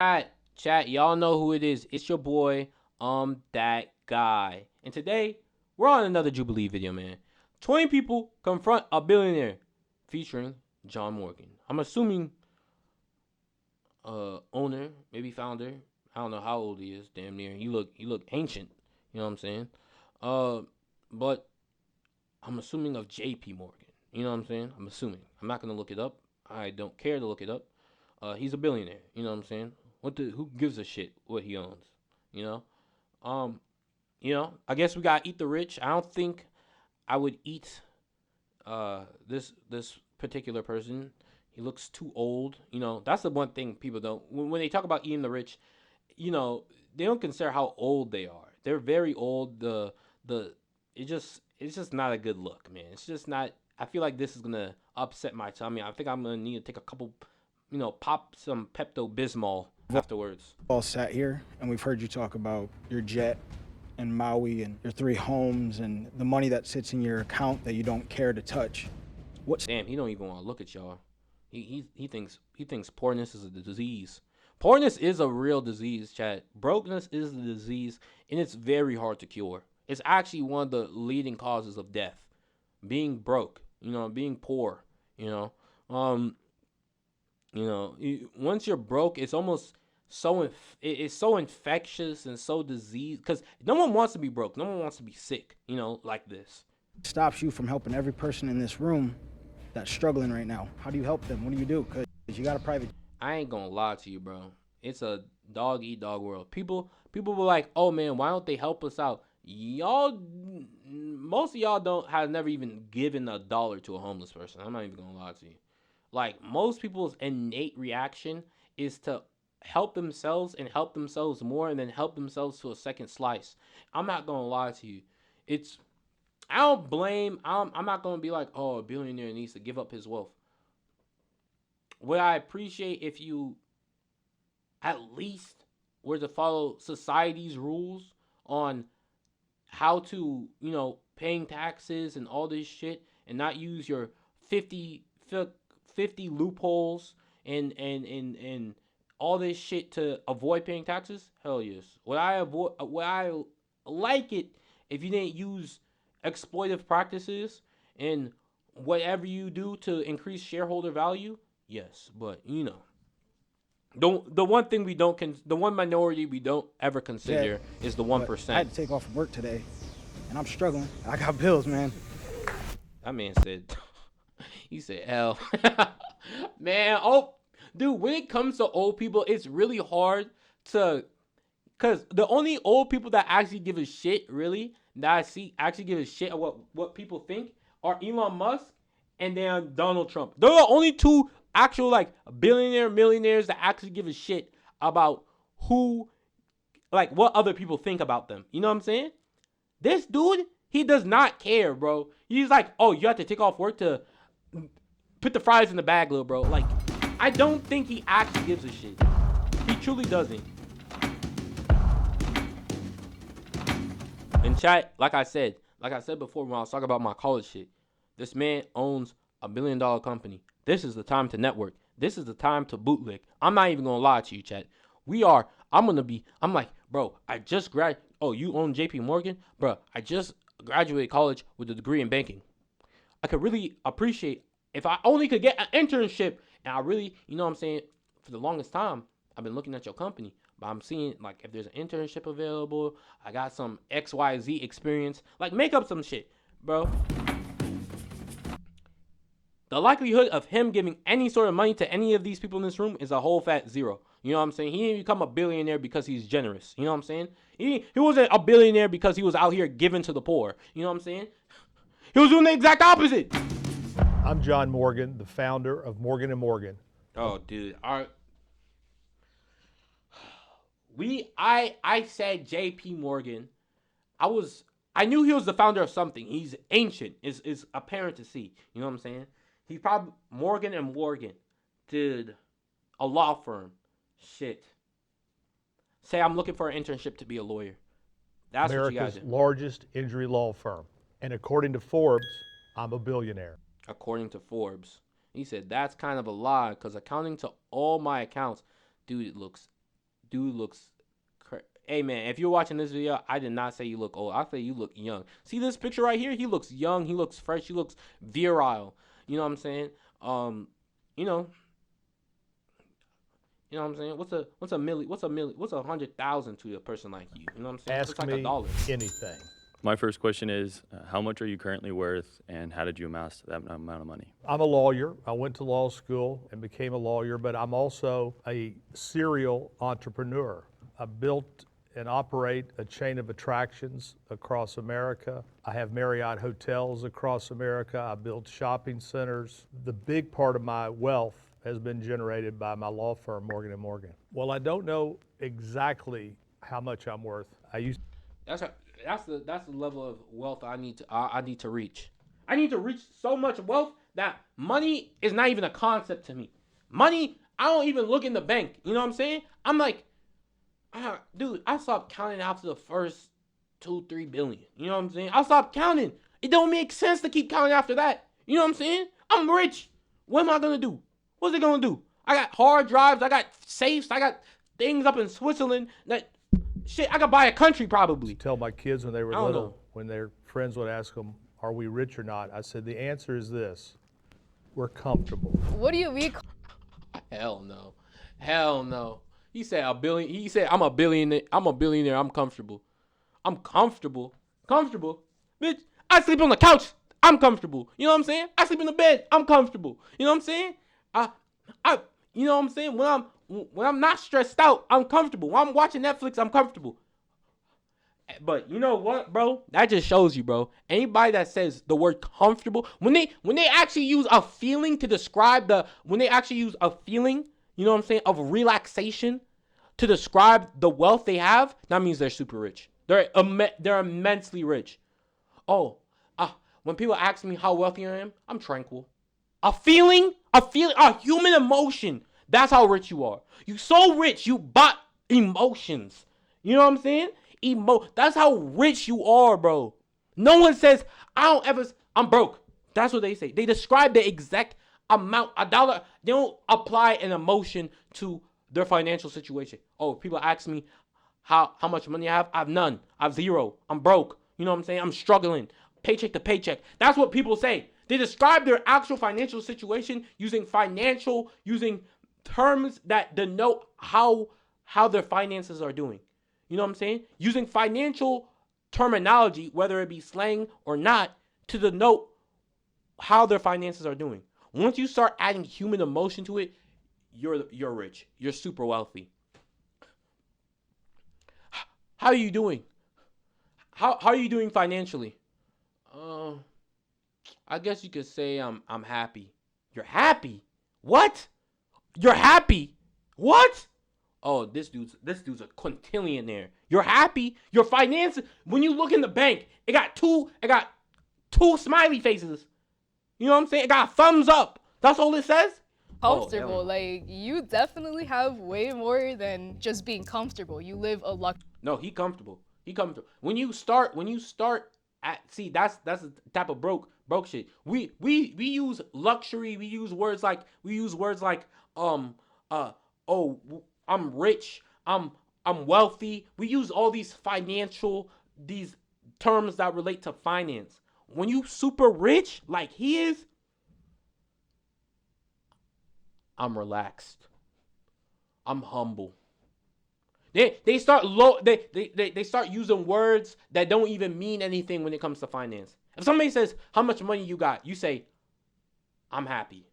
Chat, y'all know who it is. It's your boy, that guy. And today, we're on another Jubilee video, man. 20 people confront a billionaire, featuring John Morgan. I'm assuming, owner, maybe founder. I don't know how old he is. Damn near. He look ancient. You know what I'm saying? Uh, but I'm assuming of J.P. Morgan. You know what I'm saying? I'm assuming. I'm not gonna look it up. I don't care to look it up. He's a billionaire. You know what I'm saying? Who gives a shit what he owns? You know? Um, I guess we gotta eat the rich. I don't think I would eat this particular person. He looks too old. That's the one thing people don't when they talk about eating the rich, they don't consider how old they are. They're very old. The it's just not a good look, man. It's just not. I feel like this is gonna upset my tummy. I think I'm gonna need to take a couple, pop some Pepto Bismol afterwards. All sat here and we've heard you talk about your jet and Maui and your 3 homes and the money that sits in your account that you don't care to touch. What's Damn, he don't even want to look at y'all. He thinks poorness is a disease. Poorness is a real disease, chat. Brokenness is the disease, and it's very hard to cure. It's actually one of the leading causes of death. Being broke, being poor, you know. Once you're broke, it's almost it's so infectious and so diseased because no one wants to be broke. No one wants to be sick, like this. stops you from helping every person in this room that's struggling right now? How do you help them? What do you do? Because you got a private. I ain't gonna lie to you, bro. It's a dog eat dog world. People were like, "Oh man, why don't they help us out?" Y'all, most of y'all don't have never even given $1 to a homeless person. I'm not even gonna lie to you. Like most people's innate reaction is to help themselves and help themselves more, and then help themselves to a second slice. I'm not gonna lie to you. It's I don't blame. I'm not gonna be like, "Oh, a billionaire needs to give up his wealth." Would I appreciate if you at least were to follow society's rules on how to, paying taxes and all this shit, and not use your 50 loopholes and all this shit to avoid paying taxes? Hell yes. Would I like it if you didn't use exploitive practices and whatever you do to increase shareholder value? Yes, but the one thing we don't the one minority we don't ever consider is the But I had 1%. to take off from work today, and I'm struggling. I got bills, man. That man said, he said, "L." Man, oh, dude, when it comes to old people, it's really hard to, cause the only old people that actually give a shit, really, that I see actually give a shit of what people think are Elon Musk and then Donald Trump. They're the only two actual like billionaire millionaires that actually give a shit about who, like what other people think about them. You know what I'm saying? This dude, he does not care, bro. He's like, "Oh, you have to take off work to put the fries in the bag, little bro." Like, I don't think he actually gives a shit. He truly doesn't. In chat, like I said before when I was talking about my college shit, this man owns $1 billion company. This is the time to network. This is the time to bootleg. I'm not even gonna lie to you, chat. I'm like, bro, I just grad. Oh, you own JP Morgan? Bro, I just graduated college with a degree in banking. I could really appreciate if I only could get an internship. And I really, what I'm saying, for the longest time, I've been looking at your company, but I'm seeing like if there's an internship available, I got some XYZ experience, like make up some shit, bro. The likelihood of him giving any sort of money to any of these people in this room is a whole fat zero. You know what I'm saying? He didn't become a billionaire because he's generous. You know what I'm saying? He wasn't a billionaire because he was out here giving to the poor. You know what I'm saying? He was doing the exact opposite. I'm John Morgan, the founder of Morgan & Morgan. Oh, dude. I said JP Morgan. I knew he was the founder of something. He's ancient. Is apparent to see. You know what I'm saying? He probably Morgan and Morgan did a law firm. Shit. Say I'm looking for an internship to be a lawyer. That's what you guys America's do. largest injury law firm. And according to Forbes, I'm a billionaire. According to Forbes. He said that's kind of a lie because according to all my accounts, dude, it looks dude looks. Hey man, if you're watching this video, I did not say you look old. I say you look young. See this picture right here? He looks young. He looks fresh. He looks virile. You know what I'm saying? You know. You know what I'm saying? What's 100,000 to a person like you? You know what I'm saying? Ask It's like me $1. anything. My first question is, how much are you currently worth, and how did you amass that amount of money? I'm a lawyer. I went to law school and became a lawyer, but I'm also a serial entrepreneur. I built and operate a chain of attractions across America. I have Marriott hotels across America. I built shopping centers. The big part of my wealth has been generated by my law firm, Morgan & Morgan. Well, I don't know exactly how much I'm worth. That's the level of wealth I need to reach. I need to reach so much wealth that money is not even a concept to me. Money, I don't even look in the bank. You know what I'm saying? I'm like, dude, I stopped counting after the first 2-3 billion. You know what I'm saying? I stopped counting. It don't make sense to keep counting after that. You know what I'm saying? I'm rich. What am I gonna do? What's it gonna do? I got hard drives. I got safes. I got things up in Switzerland that shit. I could buy a country probably. Tell my kids when they were I don't little, know. when their friends would ask them, are we rich or not? I said, the answer is this: we're comfortable. What do you mean? Hell no. Hell no. He said a billion. He said I'm a billionaire. I'm a billionaire. I'm comfortable. I'm comfortable. Comfortable. Bitch, I sleep on the couch. I'm comfortable. You know what I'm saying? I sleep in the bed. I'm comfortable. You know what I'm saying? You know what I'm saying? When I'm not stressed out, I'm comfortable. When I'm watching Netflix, I'm comfortable. But you know what, bro? That just shows you, bro. Anybody that says the word comfortable, when they actually use a feeling to describe when they actually use a feeling, you know what I'm saying, of relaxation to describe the wealth they have, that means they're super rich. They're immensely rich. Oh, when people ask me how wealthy I am, I'm tranquil. A feeling, a human emotion. That's how rich you are. You so rich, you bought emotions. You know what I'm saying? That's how rich you are, bro. No one says, I'm broke. That's what they say. They describe the exact amount, a dollar. They don't apply an emotion to their financial situation. Oh, people ask me how much money I have. I have none. I have zero. I'm broke. You know what I'm saying? I'm struggling. Paycheck to paycheck. That's what people say. They describe their actual financial situation using terms that denote how their finances are doing. You know what I'm saying? Using financial terminology, whether it be slang or not, to denote how their finances are doing. Once you start adding human emotion to it, you're rich. You're super wealthy. How are you doing? How are you doing financially? I guess you could say I'm happy. You're happy? What? You're happy? What? Oh, this dude's a quintillionaire. You're happy? Your finances, when you look in the bank, it got two smiley faces. You know what I'm saying? It got a thumbs up. That's all it says? Comfortable. Oh, like, you definitely have way more than just being comfortable. You live a no, he comfortable. He comfortable. When you start that's the type of broke shit. We use luxury. We use words like oh, I'm rich. I'm wealthy. We use all these terms that relate to finance. When you super rich like he is, I'm relaxed. I'm humble. They start they start using words that don't even mean anything when it comes to finance. If somebody says how much money you got, you say, I'm happy.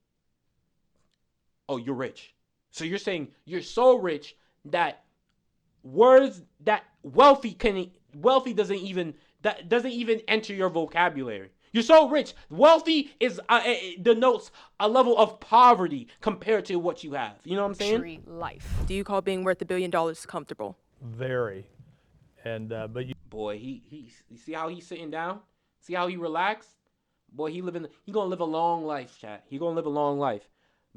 Oh, you're rich. So you're saying you're so rich that words that wealthy doesn't even enter your vocabulary. You're so rich. Wealthy it denotes a level of poverty compared to what you have. You know what I'm saying? luxury life. Do you call being worth $1 billion comfortable? Very. And but you Boy, you see how he's sitting down? See how he relaxed? Boy, he gonna live a long life, chat. He gonna live a long life.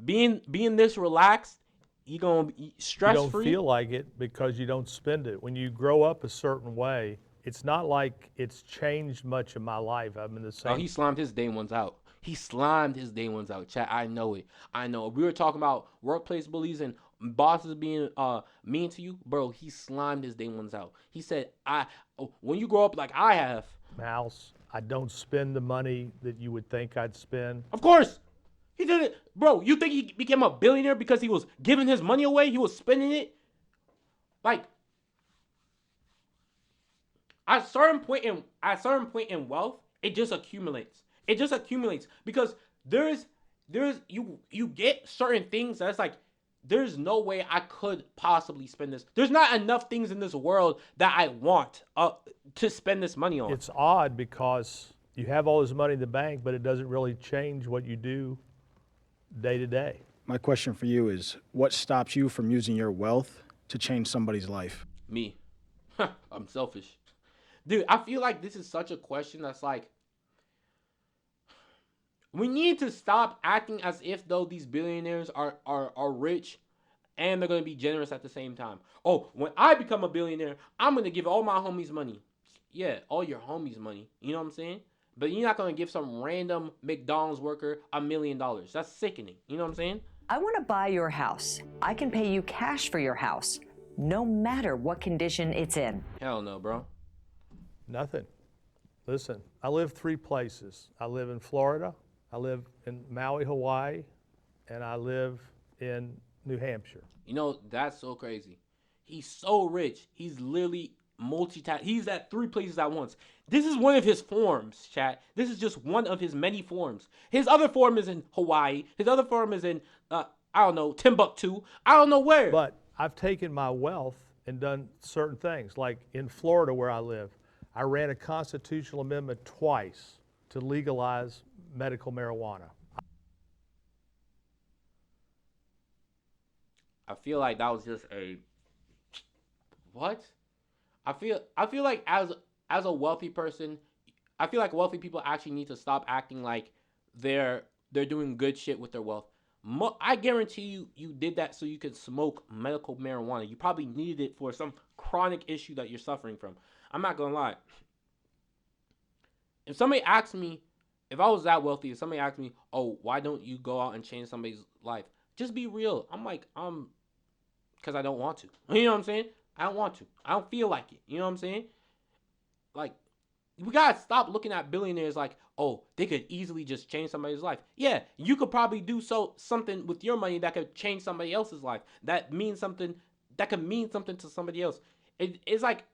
Being this relaxed, he gonna be stress don't free. feel like it because you don't spend it. When you grow up a certain way, it's not like it's changed much in my life. I'm in the same. Oh, he slimed his day ones out. He slimed his day ones out. Chat, I know it. I know. We were talking about workplace bullies and bosses being mean to you, bro, he slimed his day ones out. He said, when you grow up like I have, Mouse, I don't spend the money that you would think I'd spend. of course, he did it. Bro, you think he became a billionaire because he was giving his money away? He was spending it? Like, at a certain point in wealth, it just accumulates. It just accumulates because there's you get certain things that's like, there's no way I could possibly spend this. There's not enough things in this world that I want to spend this money on. It's odd because you have all this money in the bank, but it doesn't really change what you do day to day. My question for you is, what stops you from using your wealth to change somebody's life? Me. I'm selfish. Dude, I feel like this is such a question that's like, we need to stop acting as if though these billionaires are rich and they're going to be generous at the same time. Oh, when I become a billionaire, I'm going to give all my homies money. Yeah, all your homies money. You know what I'm saying? But you're not going to give some random McDonald's worker $1 million. That's sickening. You know what I'm saying? I want to buy your house. I can pay you cash for your house, no matter what condition it's in. Hell no, bro. Nothing. Listen, I live 3 places. I live in Florida, I live in Maui, Hawaii, and I live in New Hampshire. You know, that's so crazy. He's so rich. He's literally he's at 3 places at once. This is one of his forms, chat. This is just one of his many forms. His other form is in Hawaii. His other form is in, I don't know, Timbuktu. I don't know where. But I've taken my wealth and done certain things. Like in Florida where I live, I ran a constitutional amendment twice to legalize medical marijuana. I feel like that was just a what? I feel like as a wealthy person, I feel like wealthy people actually need to stop acting like they're doing good shit with their wealth. I guarantee you did that so you could smoke medical marijuana. You probably needed it for some chronic issue that you're suffering from. I'm not gonna lie. If somebody asked me, if I was that wealthy, if somebody asked me, oh, why don't you go out and change somebody's life? Just be real. I'm like, because I don't want to. You know what I'm saying? I don't want to. I don't feel like it. You know what I'm saying? Like, we gotta stop looking at billionaires like, oh, they could easily just change somebody's life. Yeah, you could probably do something with your money that could change somebody else's life. That means something. That could mean something to somebody else. It's like,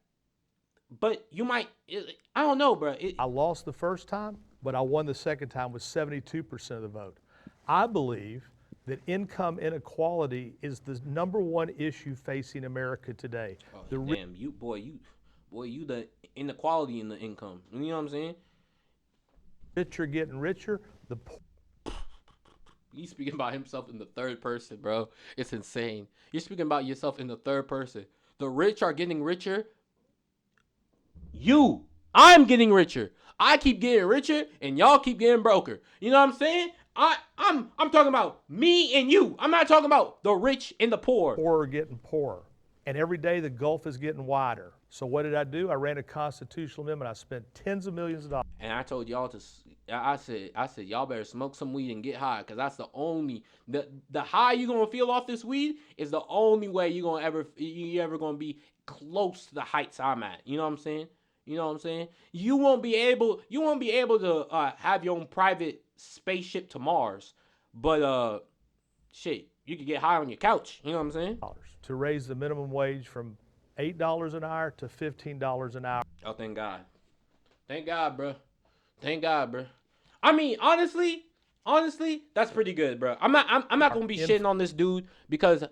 but you might. I don't know, bro. I lost the first time, but I won the second time with 72% of the vote. I believe that income inequality is the #1 issue facing America today. Oh, damn, you the inequality in the income. You know what I'm saying? Rich are getting richer. The poor. He's speaking about himself in the third person, bro. It's insane. You're speaking about yourself in the third person. The rich are getting richer. I'm getting richer. I keep getting richer, and y'all keep getting broker. You know what I'm saying? I'm talking about me and you. I'm not talking about the rich and the poor. Poor are getting poorer. And every day the gulf is getting wider. So what did I do? I ran a constitutional amendment. I spent tens of millions of dollars. And I told y'all I said y'all better smoke some weed and get high, because that's the only, the high you're going to feel off this weed is the only way you're ever going to be close to the heights I'm at. You know what I'm saying? You know what I'm saying? You won't be able to have your own private spaceship to Mars, but shit, you could get high on your couch. You know what I'm saying? To raise the minimum wage from $8 an hour to $15 an hour. Oh, thank God. Thank God, bro. Thank God, bro. I mean, honestly, that's pretty good, bro. I'm not gonna be shitting on this dude because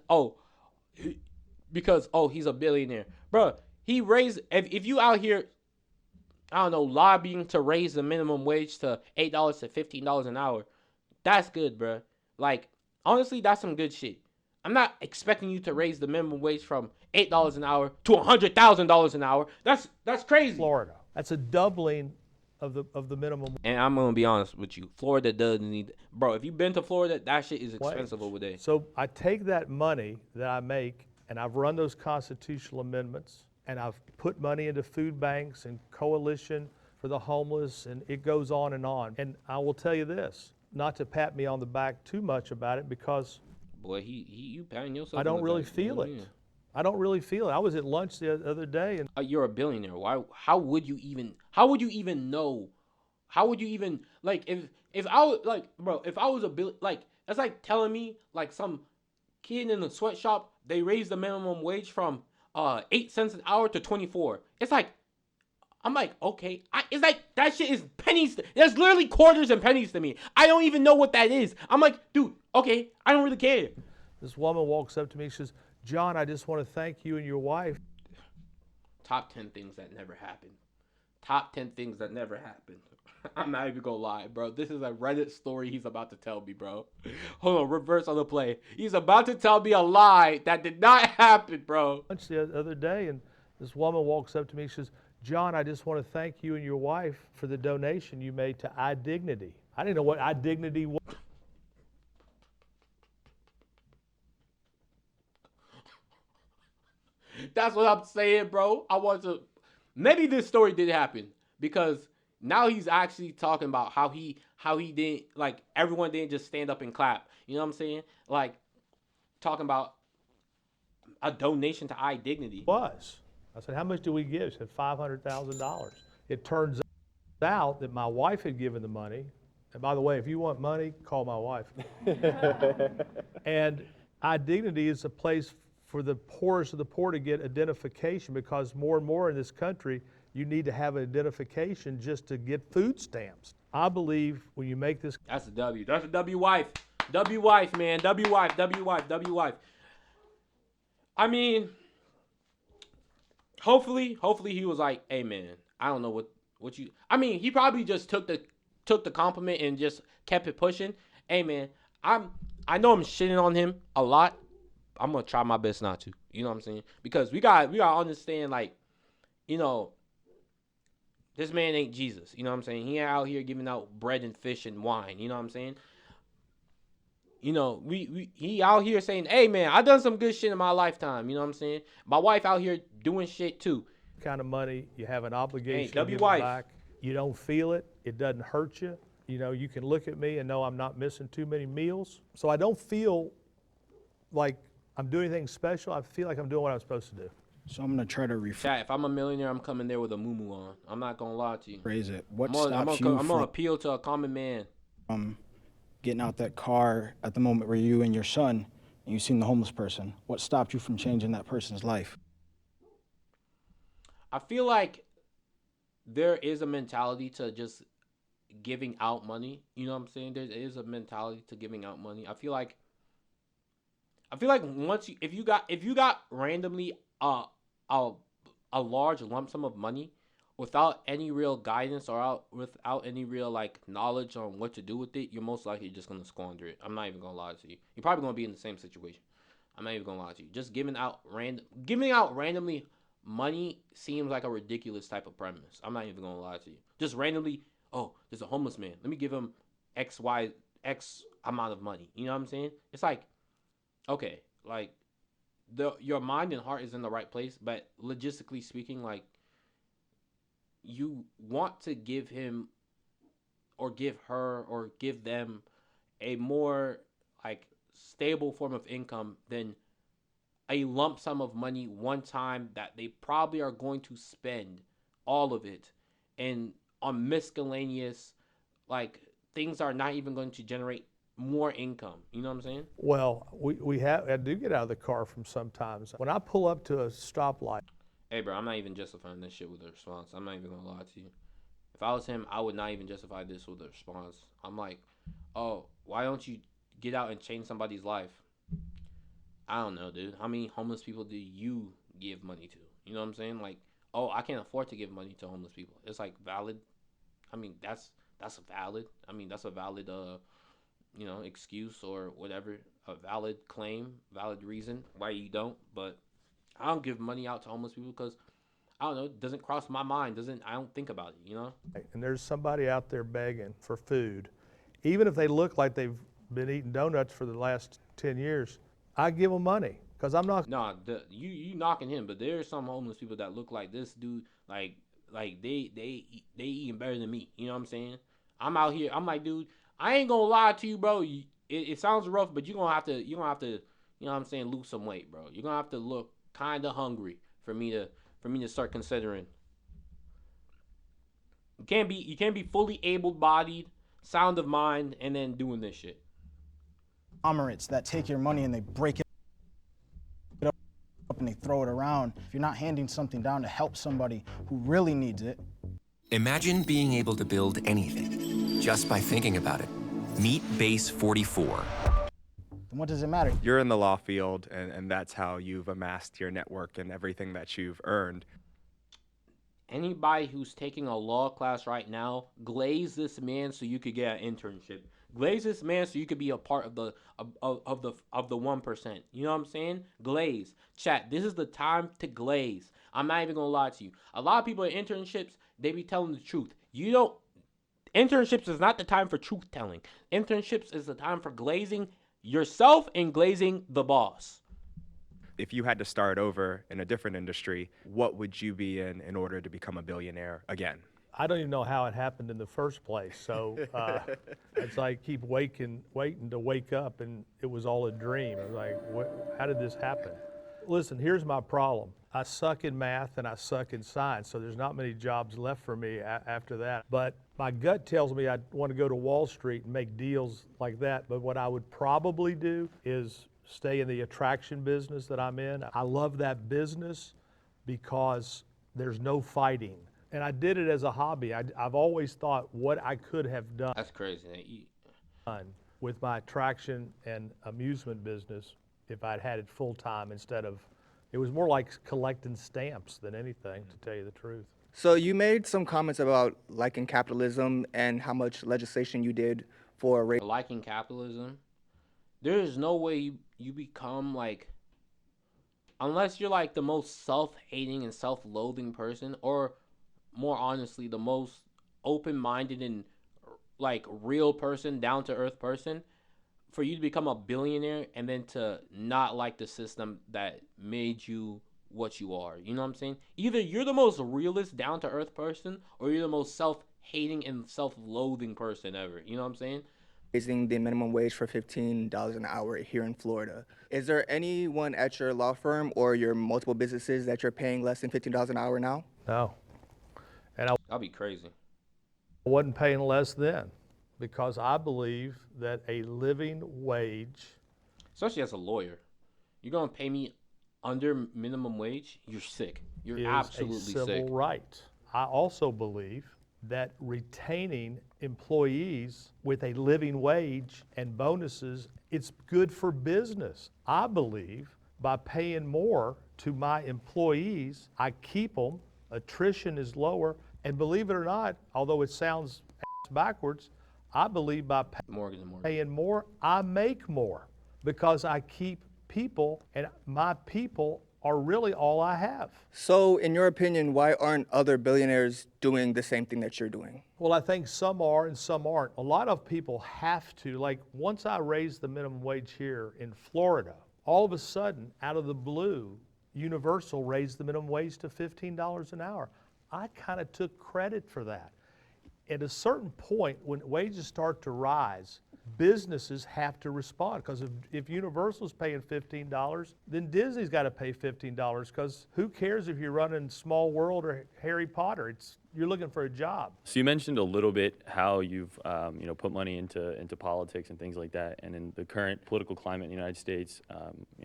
he's a billionaire, bro. He raised, if you out here, I don't know, lobbying to raise the minimum wage to $8 to $15 an hour, that's good, bro. Like, honestly, that's some good shit. I'm not expecting you to raise the minimum wage from $8 an hour to $100,000 an hour. That's crazy. Florida. That's a doubling of the minimum. And I'm gonna be honest with you, Florida doesn't need, bro. If you've been to Florida, that shit is expensive over there. So I take that money that I make, and I've run those constitutional amendments, and I've put money into food banks and coalition for the homeless, and it goes on. And I will tell you this, not to pat me on the back too much about it, because boy, you patting yourself. I don't on the really back, feel boy, it. yeah. I don't really feel it. I was at lunch the other day, and You're a billionaire. Why? How would you even? How would you even know? How would you even like if I was like, bro? If I was a like, that's like telling me like some kid in a sweatshop they raised the minimum wage from 8 cents an hour to 24. It's like I'm like, okay, it's like that shit is pennies. There's literally quarters and pennies to me. I don't even know what that is. I'm like, dude, okay, I don't really care. this woman walks up to me. She says, "John, I just want to thank you and your wife." Top 10 things that never happened. Top 10 things that never happened. I'm not even gonna lie, bro. This is a Reddit story he's about to tell me, bro. Hold on, reverse on the play. He's about to tell me a lie that did not happen, bro. Lunch the other day, and this woman walks up to me. She says, "John, I just want to thank you and your wife for the donation you made to iDignity." I didn't know what iDignity was. That's what I'm saying, bro. I want to. Maybe this story did happen because now he's actually talking about how he didn't like everyone didn't just stand up and clap. You know what I'm saying? Like talking about a donation to iDignity. Was. I said, "How much do we give?" She said, $500,000. It turns out that my wife had given the money. And by the way, if you want money, call my wife. And iDignity is a place for the poorest of the poor to get identification, because more and more in this country, you need to have identification just to get food stamps. I believe when you make this. That's a W. That's a W wife. W wife, man. W wife. W wife. W wife. I mean, hopefully he was like, "Hey, man, I don't know what you." I mean, he probably just took the compliment and just kept it pushing. Hey, man, I know I'm shitting on him a lot. I'm gonna try my best not to. You know what I'm saying? Because we gotta understand, like, you know, this man ain't Jesus. You know what I'm saying? He ain't out here giving out bread and fish and wine. You know what I'm saying? You know, he out here saying, "Hey, man, I done some good shit in my lifetime." You know what I'm saying? My wife out here doing shit too. Kind of money, you have an obligation to W give wife. it back. You don't feel it. It doesn't hurt you. You know, you can look at me and know I'm not missing too many meals. So I don't feel like I'm doing anything special. I feel like I'm doing what I'm supposed to do. So I'm gonna try to rephrase Chat, if I'm a millionaire, I'm coming there with a muumuu on. I'm not gonna lie to you. it. What I'm stops you gonna from appeal to a common man. getting out that car at the moment where you and your son and you seen the homeless person? What stopped you from changing that person's life? I feel like there is a mentality to just giving out money. You know what I'm saying? There is a mentality to giving out money. I feel like once if you got randomly a large lump sum of money without any real guidance or without any real like knowledge on what to do with it, you're most likely just gonna squander it. I'm not even gonna lie to you. You're probably gonna be in the same situation. I'm not even gonna lie to you. Just giving out randomly money seems like a ridiculous type of premise. I'm not even gonna lie to you. Just randomly, oh, there's a homeless man. Let me give him X amount of money. You know what I'm saying? It's like, okay, like your mind and heart is in the right place, but logistically speaking, like you want to give him or give her or give them a more like stable form of income than a lump sum of money one time that they probably are going to spend all of it and on miscellaneous like things are not even going to generate more income. You know what I'm saying? Well, I do get out of the car from sometimes. When I pull up to a stoplight. Hey, bro, I'm not even justifying this shit with a response. I'm not even gonna lie to you. If I was him, I would not even justify this with a response. I'm like, oh, why don't you get out and change somebody's life? I don't know, dude. How many homeless people do you give money to? You know what I'm saying? Like, oh, I can't afford to give money to homeless people. It's like valid. I mean, that's valid. I mean, that's a valid excuse or whatever, a valid claim, valid reason why you don't. But I don't give money out to homeless people because I don't know, it doesn't cross my mind. I don't think about it, you know? And there's somebody out there begging for food. Even if they look like they've been eating donuts for the last 10 years, I give them money because I'm not. Nah, you knocking him, but there's some homeless people that look like this dude, like they eating better than me. You know what I'm saying? I'm out here. I'm like, dude, I ain't gonna lie to you, bro. it sounds rough, but you're gonna have to you know what I'm saying, lose some weight, bro. You're gonna have to look kind of hungry for me to start considering. You can't be fully able-bodied, sound of mind, and then doing this shit. Conglomerates that take your money and they break it up and they throw it around. If you're not handing something down to help somebody who really needs it. Imagine being able to build anything just by thinking about it. Meet Base 44. Then what does it matter? You're in the law field, and that's how you've amassed your network and everything that you've earned. Anybody who's taking a law class right now, glaze this man so you could get an internship. Glaze this man so you could be a part of the 1%. You know what I'm saying? Glaze. Chat, this is the time to glaze. I'm not even gonna lie to you. A lot of people in internships, they be telling the truth. Internships is not the time for truth telling. Internships is the time for glazing yourself and glazing the boss. If you had to start over in a different industry, what would you be in order to become a billionaire again? I don't even know how it happened in the first place. So it's like keep waiting to wake up, and it was all a dream. I was like, how did this happen? Listen, here's my problem. I suck in math and I suck in science, so there's not many jobs left for me after that. But my gut tells me I want to go to Wall Street and make deals like that. But what I would probably do is stay in the attraction business that I'm in. I love that business because there's no fighting. And I did it as a hobby. I've always thought what I could have done. That's crazy. With my attraction and amusement business if I'd had it full time instead of, it was more like collecting stamps than anything, to tell you the truth. So you made some comments about liking capitalism and how much legislation you did for liking capitalism. There is no way you become like, unless you're like the most self-hating and self-loathing person, or more honestly, the most open-minded and like real person, down-to-earth person, for you to become a billionaire and then to not like the system that made you what you are. You know what I'm saying? Either you're the most realist, down-to-earth person, or you're the most self-hating and self-loathing person ever. You know what I'm saying? Raising the minimum wage for $15 an hour here in Florida. Is there anyone at your law firm or your multiple businesses that you're paying less than $15 an hour now? No. And I'll be crazy. I wasn't paying less then because I believe that a living wage, especially as a lawyer, you're going to pay me under minimum wage? You're sick. You're is absolutely a civil sick. right. I also believe that retaining employees with a living wage and bonuses, it's good for business. I believe by paying more to my employees, I keep them, attrition is lower, and believe it or not, although it sounds backwards, I believe by paying more, I make more because I keep people, and my people are really all I have. So in your opinion, why aren't other billionaires doing the same thing that you're doing? Well, I think some are and some aren't. A lot of people have to, like once I raised the minimum wage here in Florida, all of a sudden, out of the blue, Universal raised the minimum wage to $15 an hour. I kind of took credit for that. At a certain point, when wages start to rise, businesses have to respond, because if Universal's paying $15, then Disney's got to pay $15, because who cares if you're running Small World or Harry Potter? You're looking for a job. So you mentioned a little bit how you've put money into politics and things like that, and in the current political climate in the United States,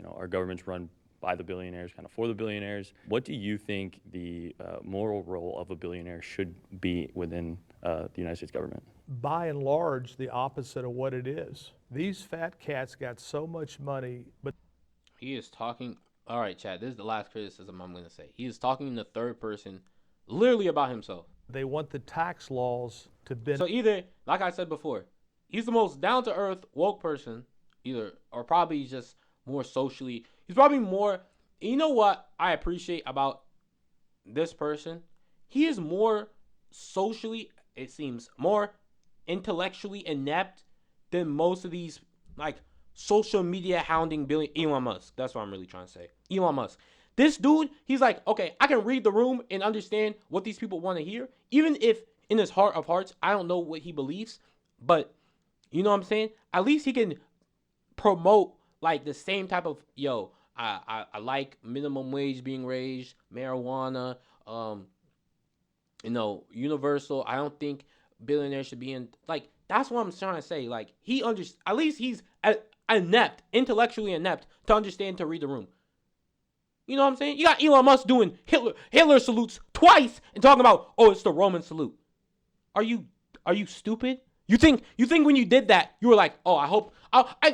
our government's run by the billionaires, kind of for the billionaires. What do you think the moral role of a billionaire should be within the United States government? By and large, the opposite of what it is. These fat cats got so much money, but he is talking. All right, Chad, this is the last criticism I'm going to say. He is talking in the third person, literally about himself. They want the tax laws to benefit. So either, like I said before, he's the most down-to-earth, woke person, or probably just more socially. He's probably more, you know what I appreciate about this person? He is more socially, it seems, more intellectually inept than most of these, like, social media hounding Elon Musk. That's what I'm really trying to say. Elon Musk. This dude, he's like, okay, I can read the room and understand what these people want to hear, even if in his heart of hearts, I don't know what he believes, but you know what I'm saying? At least he can promote like the same type of I like minimum wage being raised, marijuana, universal. I don't think billionaires should be in like that's what I'm trying to say. Like at least he's inept, intellectually inept to understand to read the room. You know what I'm saying? You got Elon Musk doing Hitler salutes twice and talking about, oh, it's the Roman salute. Are you stupid? You think when you did that, you were like, oh, I hope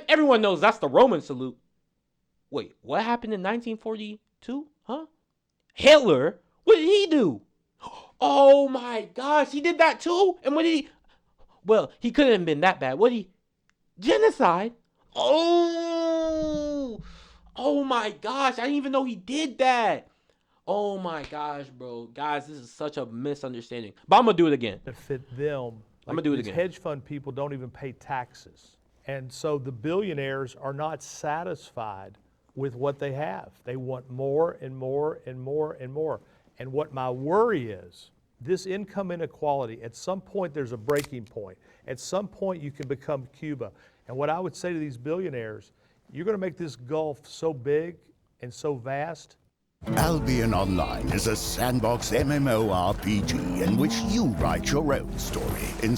everyone knows that's the Roman salute. Wait, what happened in 1942? Huh? Hitler? What did he do? Oh my gosh, he did that too? And what did he? Well, he couldn't have been that bad. What did he? Genocide? Oh my gosh, I didn't even know he did that. Oh my gosh, bro. Guys, this is such a misunderstanding. But I'm going to do it again. To fit them. I'm going to do it again. Hedge fund people don't even pay taxes. And so the billionaires are not satisfied with what they have. They want more and more and more and more. And what my worry is, this income inequality, at some point there's a breaking point. At some point you can become Cuba. And what I would say to these billionaires, you're going to make this gulf so big and so vast. Albion Online is a sandbox MMORPG in which you write your own story.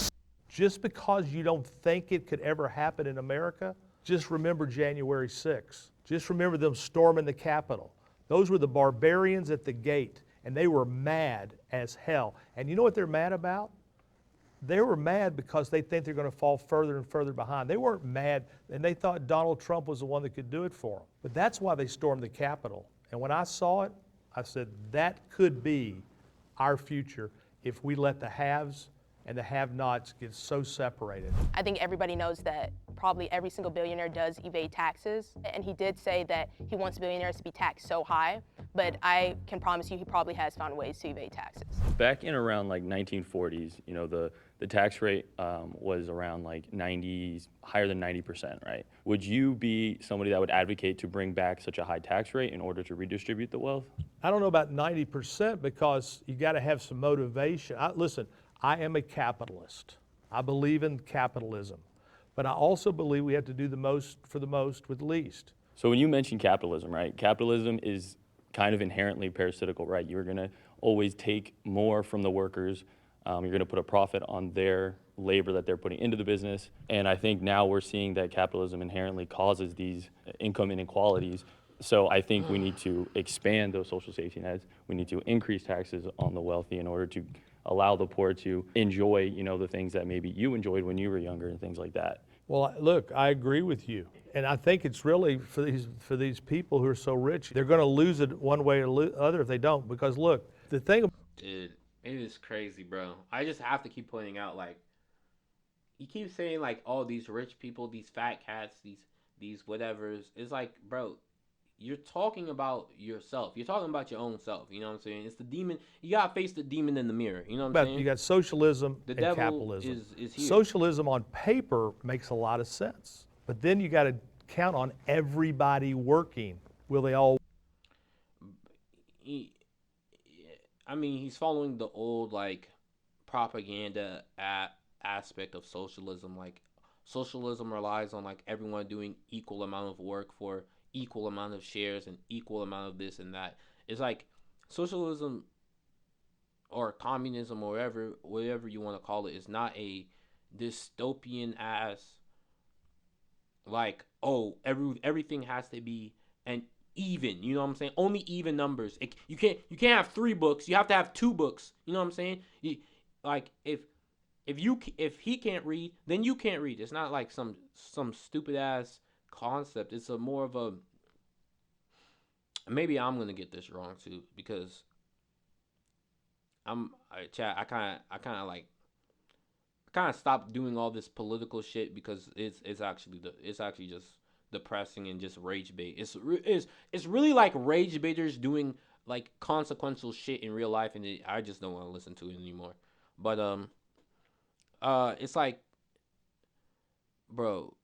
Just because you don't think it could ever happen in America, just remember January 6th. Just remember them storming the Capitol. Those were the barbarians at the gate, and they were mad as hell. And you know what they're mad about? They were mad because they think they're going to fall further and further behind. They weren't mad, and they thought Donald Trump was the one that could do it for them. But that's why they stormed the Capitol. And when I saw it, I said, that could be our future if we let the haves and the have-nots get so separated. I think everybody knows that probably every single billionaire does evade taxes. And he did say that he wants billionaires to be taxed so high, but I can promise you he probably has found ways to evade taxes. Back in around like 1940s, the tax rate was around like 90s, higher than 90%, right? Would you be somebody that would advocate to bring back such a high tax rate in order to redistribute the wealth? I don't know about 90% because you got to have some motivation. Listen, I am a capitalist. I believe in capitalism, but I also believe we have to do the most for the most with the least. So when you mention capitalism, right? Capitalism is kind of inherently parasitical, right? You're going to always take more from the workers. You're going to put a profit on their labor that they're putting into the business. And I think now we're seeing that capitalism inherently causes these income inequalities. So I think we need to expand those social safety nets. We need to increase taxes on the wealthy in order to allow the poor to enjoy, the things that maybe you enjoyed when you were younger and things like that. Well, look, I agree with you. And I think it's really for these people who are so rich, they're going to lose it one way or the other if they don't. Because look, the thing. Dude, it is crazy, bro. I just have to keep pointing out, like, you keep saying, like, oh, these rich people, these fat cats, these whatevers. It's like, bro, you're talking about yourself. You're talking about your own self. You know what I'm saying? It's the demon. You got to face the demon in the mirror. You know what I'm saying? You got socialism and devil capitalism. is here. Socialism on paper makes a lot of sense. But then you got to count on everybody working. Will they all? He's following the old, like, propaganda aspect of socialism. Like, socialism relies on, like, everyone doing equal amount of work for equal amount of shares and equal amount of this and that. It's like socialism or communism or whatever you want to call it is not a dystopian ass, like, oh, everything has to be an even, you know what I'm saying? Only even numbers. You can't have 3 books. You have to have 2 books. You know what I'm saying? Like if he can't read, then you can't read. It's not like some stupid ass concept. It's a more of a, maybe I'm gonna get this wrong too, because I kind of stopped doing all this political shit because it's actually just depressing and just rage bait. It's really like rage baiters doing like consequential shit in real life, and I just don't want to listen to it anymore. But it's like, bro,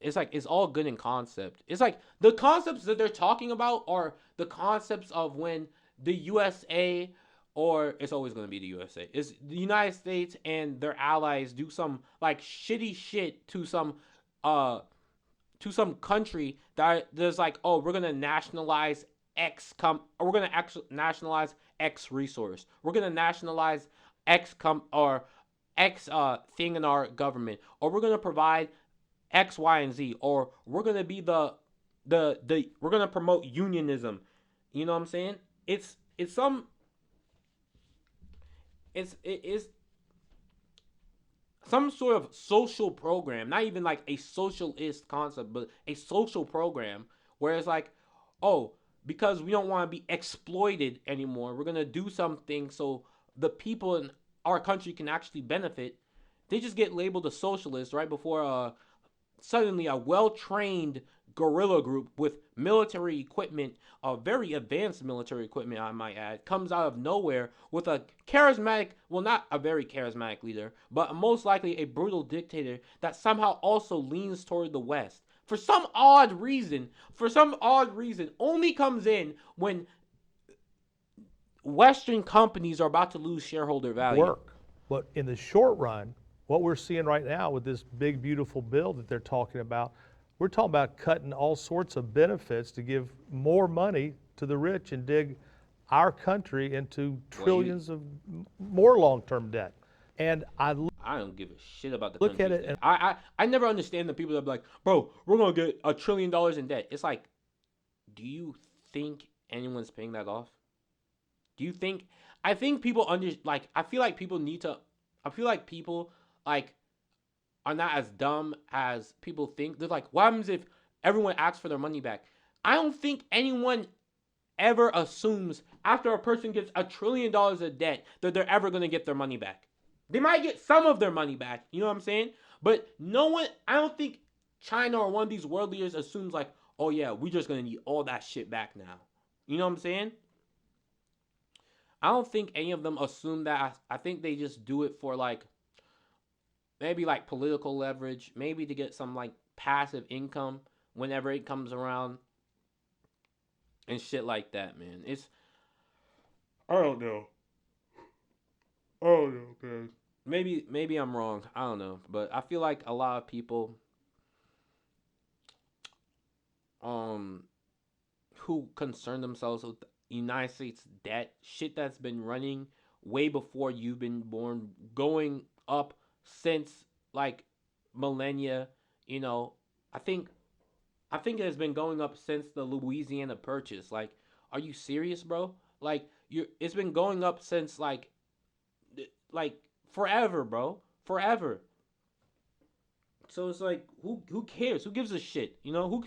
it's like it's all good in concept. It's like the concepts that they're talking about are the concepts of when the USA, or it's always going to be the USA, is the United States and their allies do some like shitty shit to some to some country that there's like, oh, we're gonna nationalize or we're gonna actually nationalize X resource. We're gonna nationalize or X thing in our government, or we're gonna provide X, Y, and Z, or we're gonna be the we're gonna promote unionism. You know what I'm saying? It's some some sort of social program, not even like a socialist concept, but a social program where it's like, oh, because we don't want to be exploited anymore, we're going to do something so the people in our country can actually benefit. They just get labeled a socialist right before suddenly a well-trained guerrilla group with military equipment, very advanced military equipment, I might add, comes out of nowhere with a charismatic, well, not a very charismatic leader, but most likely a brutal dictator that somehow also leans toward the West. For some odd reason, only comes in when Western companies are about to lose shareholder value. But in the short run, what we're seeing right now with this big, beautiful bill that they're talking about, we're talking about cutting all sorts of benefits to give more money to the rich and dig our country into trillions of more long-term debt. And I don't give a shit about the look at it. And I never understand the people that be like, bro, we're going to get $1 trillion in debt. It's like, do you think anyone's paying that off? Do you think, I think people I feel like people like are not as dumb as people think. They're like, what happens if everyone asks for their money back? I don't think anyone ever assumes after a person gets $1 trillion of debt that they're ever going to get their money back. They might get some of their money back, you know what I'm saying? But no one, I don't think China or one of these world leaders assumes like, oh yeah, we're just going to need all that shit back now. You know what I'm saying? I don't think any of them assume that. I think they just do it for like, maybe like political leverage, maybe to get some like passive income whenever it comes around and shit like that, man. I don't know. Man. Maybe I'm wrong. I don't know, but I feel like a lot of people who concern themselves with United States debt, shit that's been running way before you've been born, going up since like millennia, you know. I think it has been going up since the Louisiana Purchase. Like, are you serious, bro? Like, it's been going up since like forever, bro. Forever. So it's like, who cares? Who gives a shit? You know,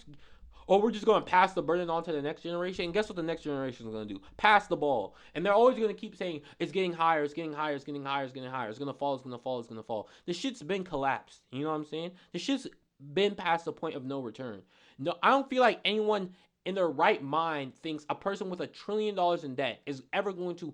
we're just going to pass the burden on to the next generation. And guess what the next generation is going to do? Pass the ball. And they're always going to keep saying, it's getting higher, it's getting higher, it's getting higher, it's getting higher. It's going to fall, it's going to fall, it's going to fall. The shit's been collapsed. You know what I'm saying? The shit's been past the point of no return. No, I don't feel like anyone in their right mind thinks a person with $1 trillion in debt is ever going to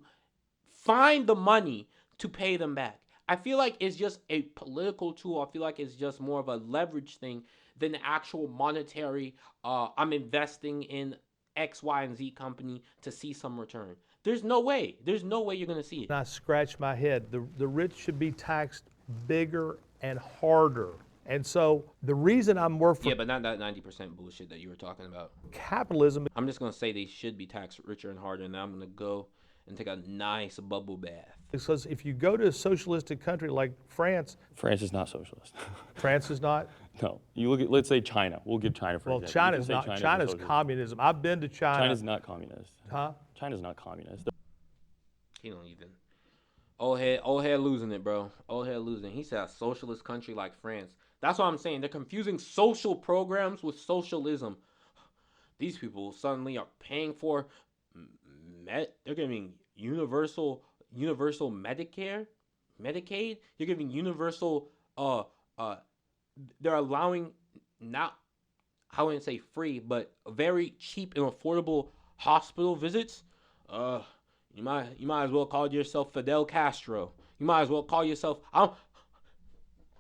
find the money to pay them back. I feel like it's just a political tool. I feel like it's just more of a leverage thing than the actual monetary, I'm investing in X, Y, and Z company to see some return. There's no way. There's no way you're going to see it. I scratch my head. The rich should be taxed bigger and harder. And so the reason I'm more for... Yeah, but not that 90% bullshit that you were talking about. Capitalism... I'm just going to say they should be taxed richer and harder, and I'm going to go and take a nice bubble bath. Because if you go to a socialistic country like France... France is not socialist. France is not? No. You look at, let's say China. We'll give China for example. China's not. China's communism. I've been to China. China's not communist. Huh? China's not communist. He don't even. Old head losing it, bro. Old head losing it. He said a socialist country like France. That's what I'm saying. They're confusing social programs with socialism. These people suddenly are paying for... They're giving universal Medicaid. You're giving universal they're allowing, not, I wouldn't say free, but very cheap and affordable hospital visits. You might as well call yourself Fidel Castro. You might as well call yourself,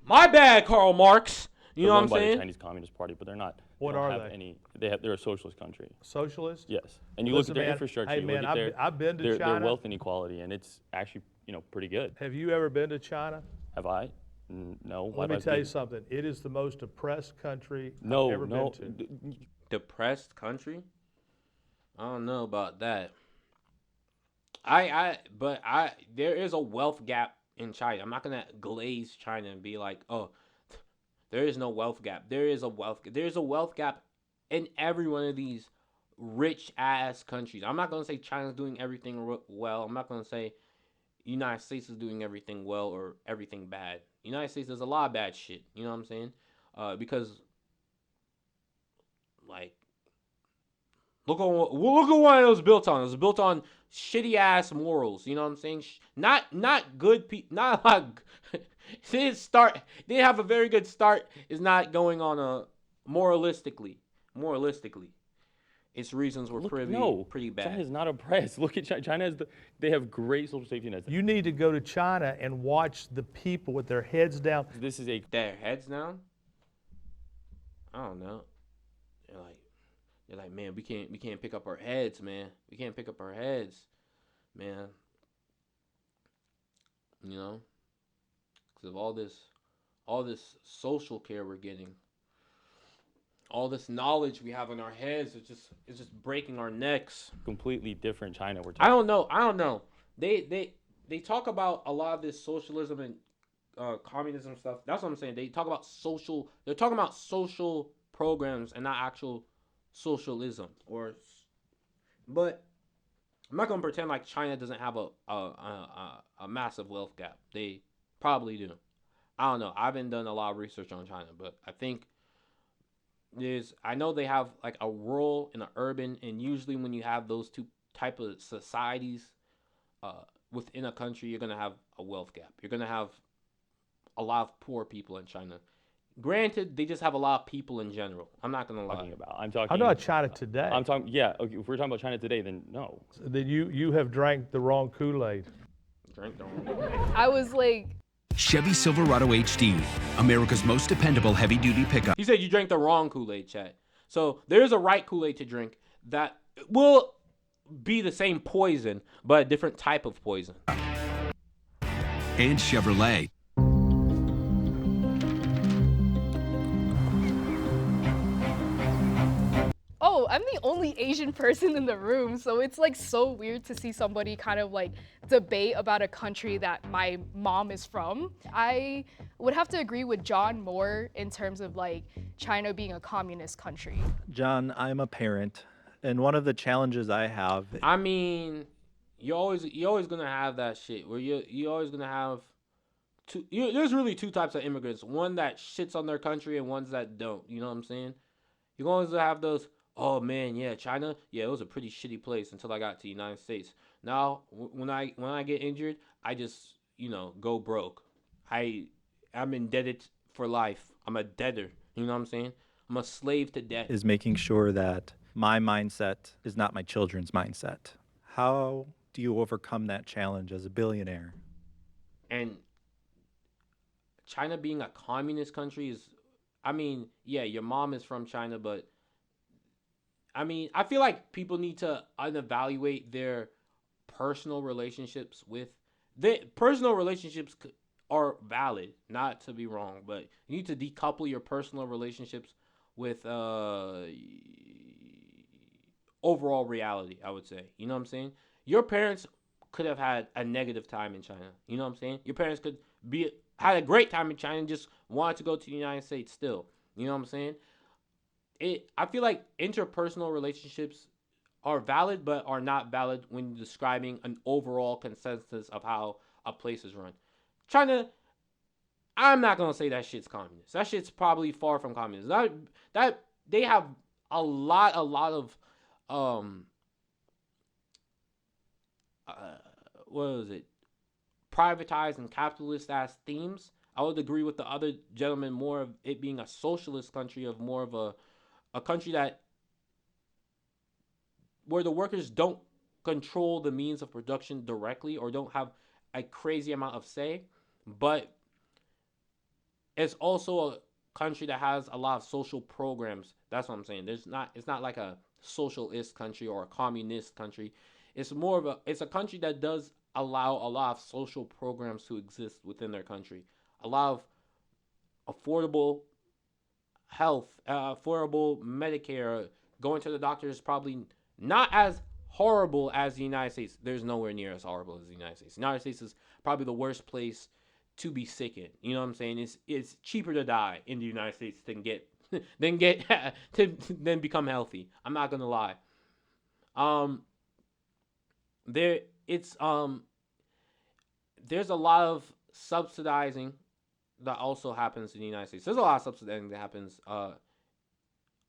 my bad, Karl Marx. You know what I'm saying? By the Chinese Communist Party, but they're not. What are they? They're a socialist country. Socialist? Yes. And you look at their infrastructure. Hey man, I've been to China. Their wealth inequality, and it's actually pretty good. Have you ever been to China? Have I? No. Let me tell you something. It is the most oppressed country No, I've ever no. been to. Depressed country? I don't know about that. But there is a wealth gap in China. I'm not gonna glaze China and be like, oh, there is no wealth gap. There's a wealth gap in every one of these rich ass countries. I'm not gonna say China's doing everything well. I'm not gonna say United States is doing everything well or everything bad. United States does a lot of bad shit. You know what I'm saying? Because like look at what it was built on. It was built on shitty ass morals. You know what I'm saying? Not good people. Not like didn't have a very good start. Is not going on a moralistically. Its reasons were pretty bad. China is not oppressed. Look at China. They have great social safety nets. You need to go to China and watch the people with their heads down. Their heads down? I don't know. They're like, man, we can't pick up our heads, man. We can't pick up our heads, man. You know, because of all this social care we're getting, all this knowledge we have in our heads, it's just breaking our necks. Completely different China we're talking. I don't know. They talk about a lot of this socialism and communism stuff. That's what I'm saying. They're talking about social programs and not actual socialism. But I'm not gonna pretend like China doesn't have a massive wealth gap. They probably do. I don't know. I haven't done a lot of research on China, but I think I know they have like a rural and an urban, and usually when you have those two type of societies within a country, you're gonna have a wealth gap. You're gonna have a lot of poor people in China. Granted, they just have a lot of people in general. I'm not gonna lie. I'm talking about China today. I'm talking. Yeah. Okay, if we're talking about China today, then no. Then you have drank the wrong Kool-Aid. Drank the wrong. I was like. Chevy Silverado HD, America's most dependable heavy-duty pickup. He said you drank the wrong Kool-Aid, chat. So there's a right Kool-Aid to drink that will be the same poison, but a different type of poison. And Chevrolet. Oh, I'm the only Asian person in the room, so it's like so weird to see somebody kind of like debate about a country that my mom is from. I would have to agree with John more in terms of like China being a communist country. John, I'm a parent, and one of the challenges I have. I mean, you're always gonna have that shit where you're always gonna have there's really two types of immigrants. One that shits on their country and ones that don't. You know what I'm saying? You're going to have those. Oh man, yeah, China, yeah, it was a pretty shitty place until I got to the United States. Now, when I get injured, I just go broke. I'm indebted for life. I'm a debtor. You know what I'm saying? I'm a slave to debt. Is making sure that my mindset is not my children's mindset. How do you overcome that challenge as a billionaire? And China being a communist country is, I mean, yeah, your mom is from China, but I mean, I feel like people need to unevaluate their personal relationships personal relationships are valid, not to be wrong, but you need to decouple your personal relationships with overall reality, I would say. You know what I'm saying? Your parents could have had a negative time in China. You know what I'm saying? Your parents could had a great time in China and just wanted to go to the United States still. You know what I'm saying? I feel like interpersonal relationships are valid, but are not valid when describing an overall consensus of how a place is run. China, I'm not gonna say that shit's communist. That shit's probably far from communist. That they have a lot of what is it? Privatized and capitalist ass themes. I would agree with the other gentleman more of it being a socialist country, of more of a country that where the workers don't control the means of production directly or don't have a crazy amount of say, but it's also a country that has a lot of social programs. That's what I'm saying. It's not like a socialist country or a communist country. It's a country that does allow a lot of social programs to exist within their country. A lot of affordable health, affordable Medicare, going to the doctor is probably not as horrible as the United States. There's nowhere near as horrible as the United States. The United States is probably the worst place to be sick in. You know what I'm saying? It's cheaper to die in the United States than get than become healthy. I'm not gonna lie. There it's there's a lot of subsidizing that also happens in the United States. There's a lot of subsidizing that happens.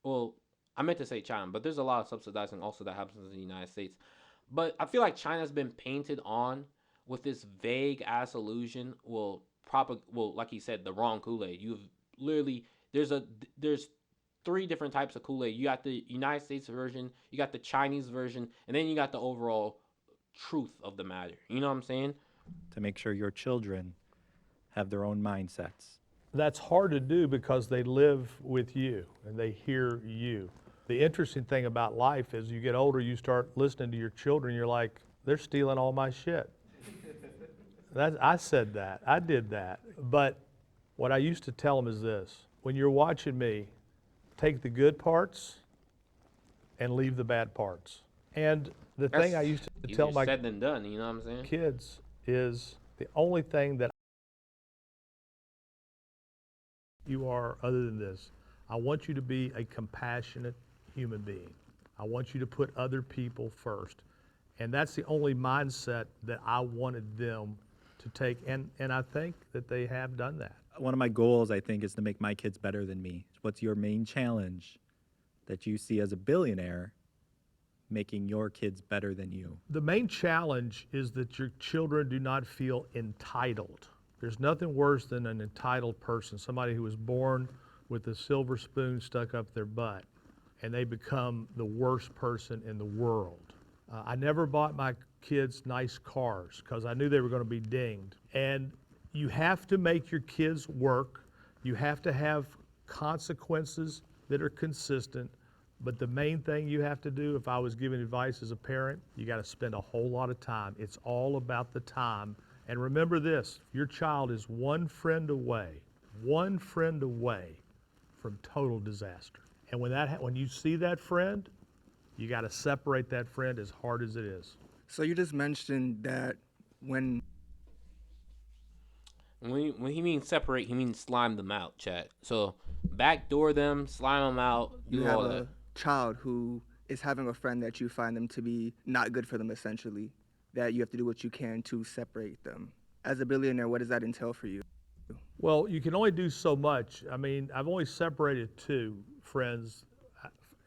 Well, I meant to say China, but there's a lot of subsidizing also that happens in the United States. But I feel like China's been painted on with this vague ass illusion. Well, like he said, the wrong Kool-Aid. You've literally there's 3 different types of Kool-Aid. You got the United States version, you got the Chinese version, and then you got the overall truth of the matter. You know what I'm saying? To make sure your children have their own mindsets. That's hard to do because they live with you and they hear you. The interesting thing about life is you get older, you start listening to your children, you're like, they're stealing all my shit. I said that, I did that. But what I used to tell them is this: when you're watching me, take the good parts and leave the bad parts. And the thing I used to tell my said than done, you know what I'm saying? kids is the only thing that you are other than this, I want you to be a compassionate human being. I want you to put other people first. And that's the only mindset that I wanted them to take. And I think that they have done that. One of my goals, I think, is to make my kids better than me. What's your main challenge that you see as a billionaire making your kids better than you? The main challenge is that your children do not feel entitled. There's nothing worse than an entitled person, somebody who was born with a silver spoon stuck up their butt, and they become the worst person in the world. I never bought my kids nice cars because I knew they were going to be dinged. And you have to make your kids work. You have to have consequences that are consistent. But the main thing you have to do, if I was giving advice as a parent, you got to spend a whole lot of time. It's all about the time. And remember this, your child is one friend away from total disaster. And when you see that friend, you got to separate that friend as hard as it is. So you just mentioned that when he means separate, he means slime them out, chat. So backdoor them, slime them out, do you have all a that. child who is having a friend that you find them to be not good for them, essentially, that you have to do what you can to separate them. As a billionaire, what does that entail for you? Well, you can only do so much. I mean, I've only separated 2 friends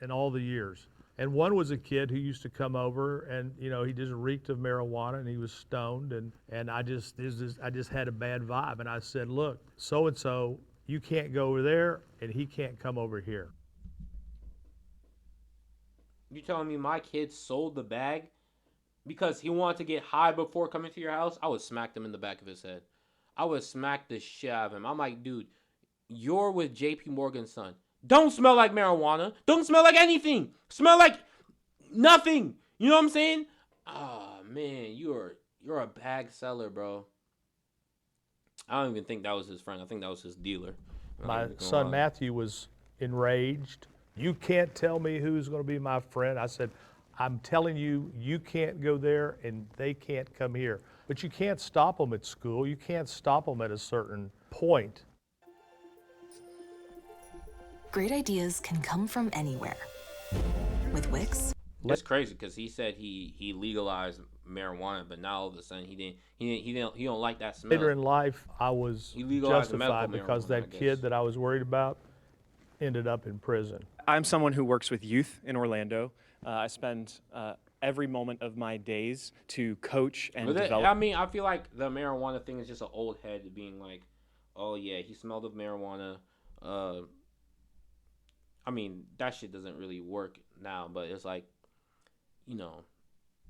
in all the years. And one was a kid who used to come over and, you know, he just reeked of marijuana and he was stoned and I just had a bad vibe. And I said, look, so-and-so, you can't go over there and he can't come over here. You telling me my kid sold the bag because he wanted to get high before coming to your house? I would smack him in the back of his head. I would smack the shit out of him. I'm like, dude, you're with JP Morgan's son. Don't smell like marijuana. Don't smell like anything. Smell like nothing. You know what I'm saying? Ah, man, you're a bag seller, bro. I don't even think that was his friend. I think that was his dealer. My son Matthew was enraged. You can't tell me who's going to be my friend. I said, I'm telling you, you can't go there and they can't come here. But you can't stop them at school. You can't stop them at a certain point. Great ideas can come from anywhere. With Wix. It's crazy because he said he legalized marijuana, but now all of a sudden he don't like that smell. Later in life, I was justified because that kid that I was worried about ended up in prison. I'm someone who works with youth in Orlando. I spend every moment of my days to coach and develop. I mean, I feel like the marijuana thing is just an old head being like, oh yeah, he smelled of marijuana. I mean, that shit doesn't really work now, but it's like, you know.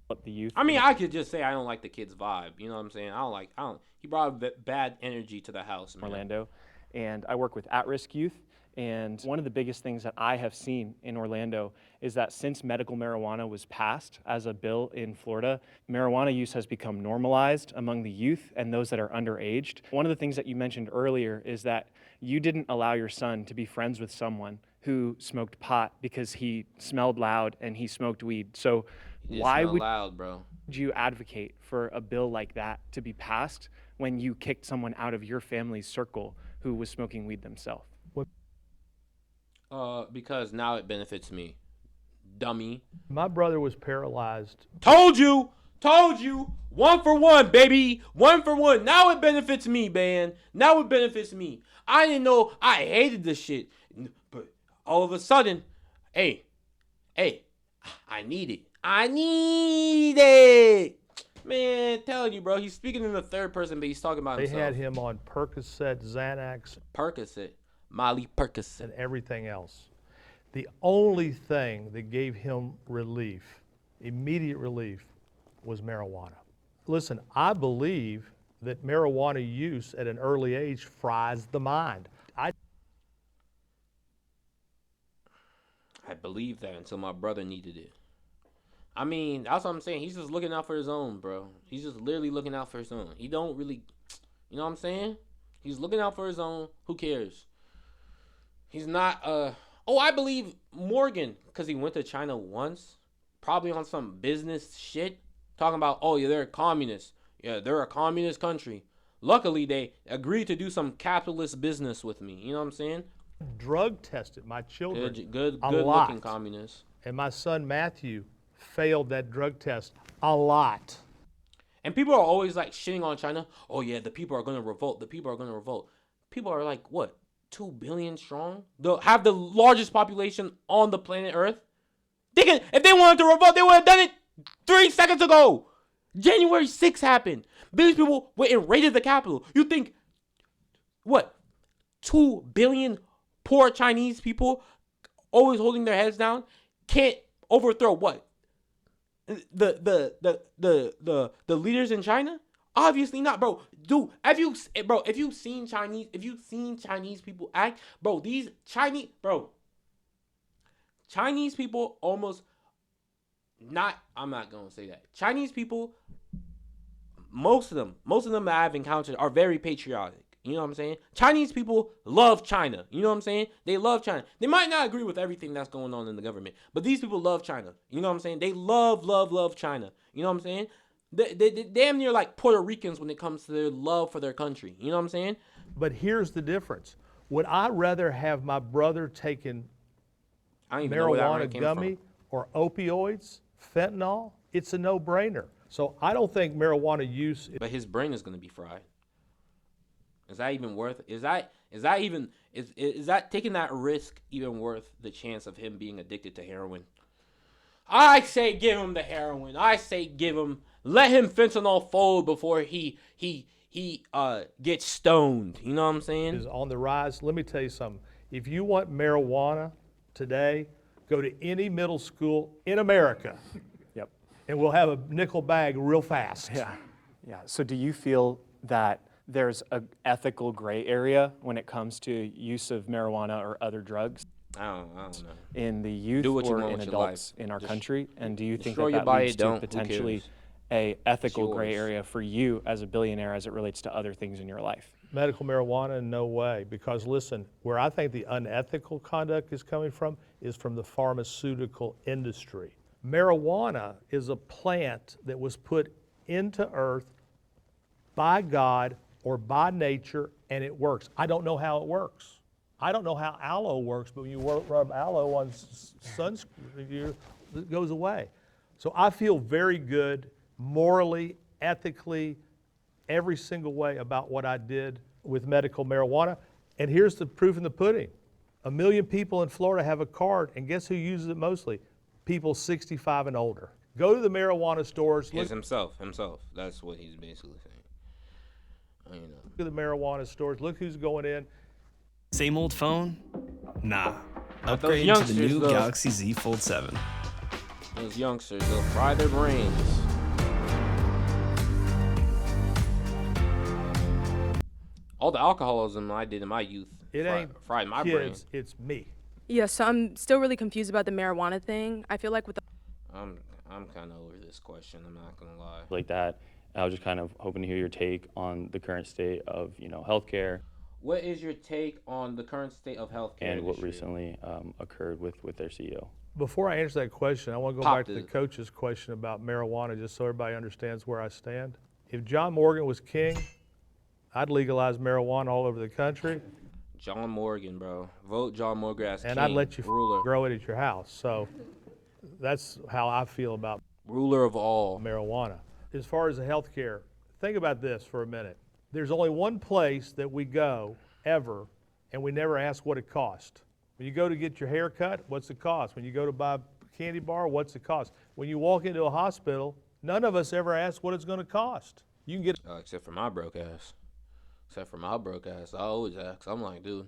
What the youth. I mean, I could just say I don't like the kid's vibe. You know what I'm saying? I don't. He brought bad energy to the house, man. Orlando, and I work with at-risk youth. And one of the biggest things that I have seen in Orlando is that since medical marijuana was passed as a bill in Florida, marijuana use has become normalized among the youth and those that are underaged. One of the things that you mentioned earlier is that you didn't allow your son to be friends with someone who smoked pot because he smelled loud and he smoked weed. So why would you advocate for a bill like that to be passed when you kicked someone out of your family's circle who was smoking weed themselves? Because now it benefits me. Dummy. My brother was paralyzed. Told you! 1 for 1, baby! 1 for 1. Now it benefits me, man. Now it benefits me. I didn't know I hated this shit. But all of a sudden, hey, I need it. I need it! Man, telling you, bro. He's speaking in the third person, but he's talking about himself. They had him on Percocet, Xanax. Percocet. Molly Percocet. And everything else. The only thing that gave him relief, immediate relief, was marijuana. Listen, I believe that marijuana use at an early age fries the mind. I believe that until my brother needed it. I mean, that's what I'm saying. He's just looking out for his own, bro. He's just literally looking out for his own. He don't really, you know what I'm saying? He's looking out for his own. Who cares? He's not, I believe Morgan, because he went to China once, probably on some business shit, talking about, oh, yeah, they're a communist. Yeah, they're a communist country. Luckily, they agreed to do some capitalist business with me. You know what I'm saying? Drug tested my children. Good looking communists. And my son Matthew failed that drug test a lot. And people are always like shitting on China. Oh, yeah, the people are going to revolt. The people are going to revolt. People are like, what? 2 billion strong? They'll have the largest population on the planet Earth. If they wanted to revolt, they would have done it 3 seconds ago. January 6th happened. These people went and raided the Capitol. You think, what? 2 billion poor Chinese people always holding their heads down can't overthrow what? The leaders in China? Obviously not, bro. Dude, if you've seen Chinese people act, bro, Chinese people almost I'm not gonna say that. Chinese people, most of them I've encountered are very patriotic. You know what I'm saying? Chinese people love China. You know what I'm saying? They love China. They might not agree with everything that's going on in the government, but these people love China. You know what I'm saying? They love China. You know what I'm saying? They damn near like Puerto Ricans when it comes to their love for their country. You know what I'm saying? But here's the difference. Would I rather have my brother taking marijuana gummy or opioids, fentanyl? It's a no-brainer. So I don't think marijuana use. But his brain is going to be fried. Is that even worth? Is that taking that risk even worth the chance of him being addicted to heroin? I say give him the heroin. I say let him fentanyl fold before he gets stoned. You know what I'm saying? Is on the rise. Let me tell you something. If you want marijuana today, go to any middle school in America. Yep. And we'll have a nickel bag real fast. Yeah. So do you feel that there's an ethical gray area when it comes to use of marijuana or other drugs? I don't know. In the youth or in adults in our country? And do you think that leads to potentially a ethical gray area for you as a billionaire as it relates to other things in your life? Medical marijuana, no way. Because listen, where I think the unethical conduct is coming from is from the pharmaceutical industry. Marijuana is a plant that was put into earth by God or by nature, and it works. I don't know how it works. I don't know how aloe works, but when you rub aloe on sunscreen, it goes away. So I feel very good, morally, ethically, every single way about what I did with medical marijuana. And here's the proof in the pudding. 1 million people in Florida have a card, and guess who uses it mostly? People 65 and older. Go to the marijuana stores. It's himself. That's what he's basically saying. You know. Look at the marijuana stores. Look who's going in. Same old phone? Nah. Upgrade to the new Galaxy Z Fold 7. Those youngsters, they'll fry their brains. All the alcoholism I did in my youth fried my brain. It's me. Yeah, so I'm still really confused about the marijuana thing. I feel like with the I'm kind of over this question. I'm not gonna lie. Like that. I was just kind of hoping to hear your take on the current state of, healthcare. What is your take on the current state of healthcare And what industry? recently occurred with their CEO? Before I answer that question, I want to go back to the coach's question about marijuana, just so everybody understands where I stand. If John Morgan was king, I'd legalize marijuana all over the country. John Morgan, bro. Vote John Morgan as king. And I'd let you ruler. grow it at your house. So that's how I feel about ruler of all marijuana. As far as the healthcare, think about this for a minute. There's only one place that we go ever, and we never ask what it cost. When you go to get your hair cut, what's the cost? When you go to buy a candy bar, what's the cost? When you walk into a hospital, none of us ever ask what it's going to cost. You can get except for my broke ass. Except for my broke ass, I always ask. I'm like, dude.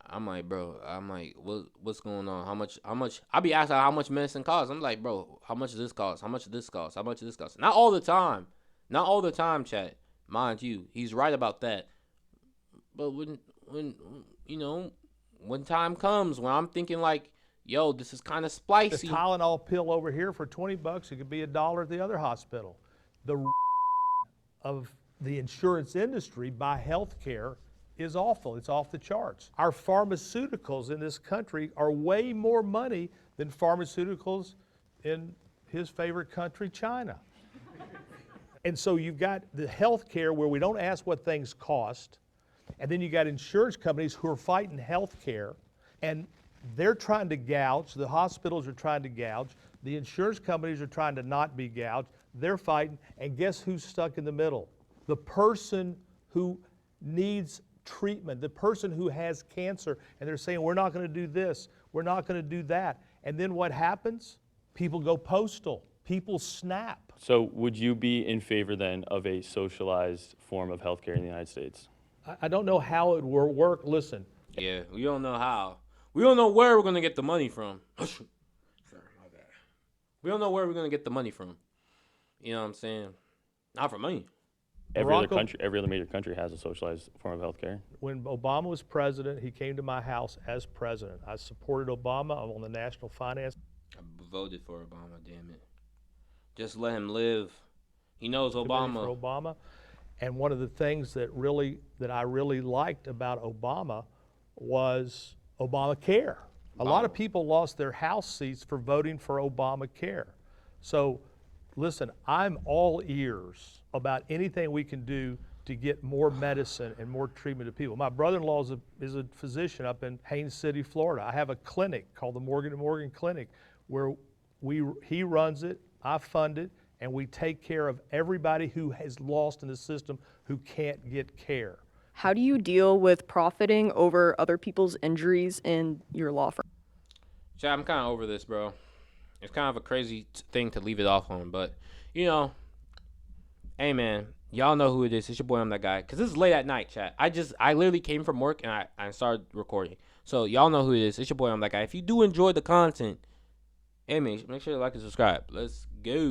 I'm like, bro. I'm like, what's going on? How much? I be asking how much medicine costs. I'm like, bro, how much does this cost? How much does this cost? How much does this cost? Not all the time. Not all the time, chat. Mind you, he's right about that. But when when time comes, when I'm thinking like, yo, this is kind of spicy. The Tylenol pill over here for $20, it could be $1 at the other hospital. The of the insurance industry by healthcare is awful. It's off the charts. Our pharmaceuticals in this country are way more money than pharmaceuticals in his favorite country, China. And so you've got the healthcare where we don't ask what things cost, and then you got insurance companies who are fighting healthcare, and they're trying to gouge. The hospitals are trying to gouge. The insurance companies are trying to not be gouged. They're fighting, and guess who's stuck in the middle? The person who needs treatment, the person who has cancer, and they're saying, we're not going to do this, we're not going to do that. And then what happens? People go postal. People snap. So would you be in favor then of a socialized form of healthcare in the United States? I don't know how it will work. Listen. Yeah, we don't know how. We don't know where we're going to get the money from. Sorry, my bad. We don't know where we're going to get the money from. You know what I'm saying? Not for money. Every other major country has a socialized form of healthcare. When Obama was president, he came to my house as president. I supported Obama. I'm on the national finance. I voted for Obama, damn it. Just let him live. He knows Obama. For Obama. And one of the things that I really liked about Obama was Obamacare. A lot of people lost their house seats for voting for Obamacare. So listen, I'm all ears about anything we can do to get more medicine and more treatment to people. My brother-in-law is a physician up in Haines City, Florida. I have a clinic called the Morgan & Morgan Clinic where he runs it, I fund it, and we take care of everybody who has lost in the system who can't get care. How do you deal with profiting over other people's injuries in your law firm? Chad, I'm kind of over this, bro. It's kind of a crazy thing to leave it off on, but, you know, hey, man, y'all know who it is. It's your boy, I'm that guy. Because this is late at night, chat. I literally came from work, and I started recording. So y'all know who it is. It's your boy, I'm that guy. If you do enjoy the content, hey, man, make sure to like and subscribe. Let's go.